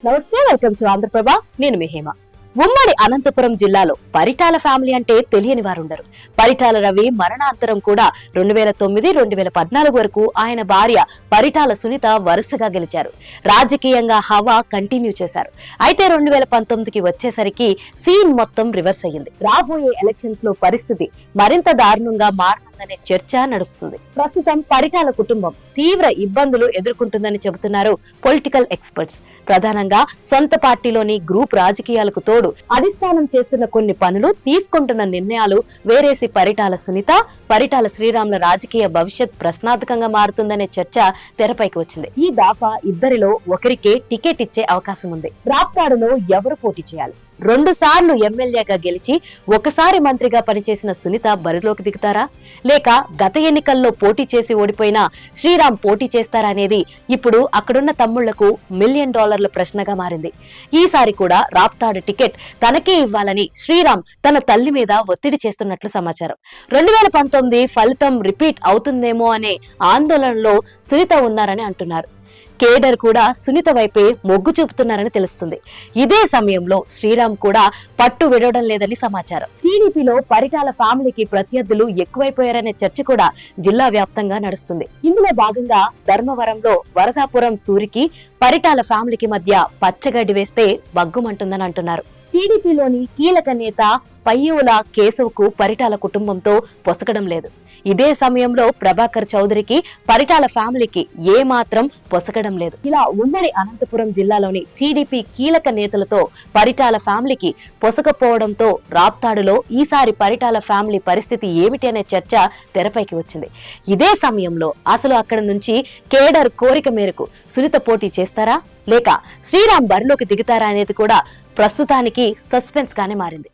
నమస్తే, welcome to Andhraprabha. నేను మీ హేమ. ఉమ్మడి అనంతపురం జిల్లాలో పరిటాల ఫ్యామిలీ అంటే తెలియని వారుండరు. పరిటాల రవి మరణాంతరం కూడా 2009-2014 వరకు ఆయన భార్య పరిటాల సునీత వరుసగా గెలిచారు. రాజకీయంగా హవా కంటిన్యూ చేశారు. అయితే 2019కి వచ్చేసరికి సీన్ మొత్తం రివర్స్ అయ్యింది. రాబోయే ఎలక్షన్స్ లో పరిస్థితి మరింత దారుణంగా మారుతుందనే చర్చ నడుస్తుంది. ప్రస్తుతం పరిటాల కుటుంబం తీవ్ర ఇబ్బందులు ఎదుర్కొంటుందని చెబుతున్నారు పొలిటికల్ ఎక్స్పర్ట్స్. ప్రధానంగా సొంత పార్టీలోని గ్రూప్ రాజకీయాలకు తోడు అధిష్టానం చేస్తున్న కొన్ని పనులు, తీసుకుంటున్న నిర్ణయాలు వేరేసి పరిటాల సునీత, పరిటాల శ్రీరాముల రాజకీయ భవిష్యత్ ప్రశ్నార్థకంగా మారుతుందనే చర్చ తెరపైకి వచ్చింది. ఈ దాఫా ఇద్దరిలో ఒకరికే టికెట్ ఇచ్చే అవకాశం ఉంది. రాప్తాడులో ఎవరు పోటీ చేయాలి? 2 సార్లు ఎమ్మెల్యేగా గెలిచి ఒకసారి మంత్రిగా పనిచేసిన సునీత బరిలోకి దిగుతారా, లేక గత ఎన్నికల్లో పోటీ చేసి ఓడిపోయిన శ్రీరామ్ పోటీ చేస్తారా అనేది ఇప్పుడు అక్కడున్న తమ్ముళ్లకు $1 మిలియన్ ప్రశ్నగా మారింది. ఈసారి కూడా రాప్తాడు టికెట్ తనకే ఇవ్వాలని శ్రీరామ్ తన తల్లి మీద ఒత్తిడి చేస్తున్నట్లు సమాచారం. 2019 ఫలితం రిపీట్ అవుతుందేమో అనే ఆందోళనలో సునీత ఉన్నారని అంటున్నారు. కేడర్ కూడా సునీత వైపే మొగ్గు చూపుతున్నారని తెలుస్తుంది. ఇదే సమయంలో శ్రీరామ్ కూడా పట్టు విడవడం లేదని సమాచారం. టీడీపీలో పరిటాల ఫ్యామిలీకి ప్రత్యర్థులు ఎక్కువైపోయారనే చర్చ కూడా జిల్లా వ్యాప్తంగా నడుస్తుంది. ఇందులో భాగంగా ధర్మవరంలో వరదాపురం సూరికి పరిటాల ఫ్యామిలీకి మధ్య పచ్చగడ్డి వేస్తే బగ్గుమంటుందని అంటున్నారు. టీడీపీలోని కీలక నేత పయ్యూల కేశవ్కు పరిటాల కుటుంబంతో పొసగడం లేదు. ఇదే సమయంలో ప్రభాకర్ చౌదరికి పరిటాల ఫ్యామిలీకి ఏ మాత్రం పొసగడం లేదు. ఇలా ఉమ్మడి అనంతపురం జిల్లాలోని టీడీపీ కీలక నేతలతో పరిటాల ఫ్యామిలీకి పొసగపోవడంతో రాప్తాడులో ఈసారి పరిటాల ఫ్యామిలీ పరిస్థితి ఏమిటి అనే చర్చ తెరపైకి వచ్చింది. ఇదే సమయంలో అసలు అక్కడ నుంచి కేడర్ కోరిక మేరకు సునీత పోటీ చేస్తారా, లేక శ్రీరామ్ బరిలోకి దిగుతారా అనేది కూడా ప్రస్తుతానికి సస్పెన్స్ గానే మారింది.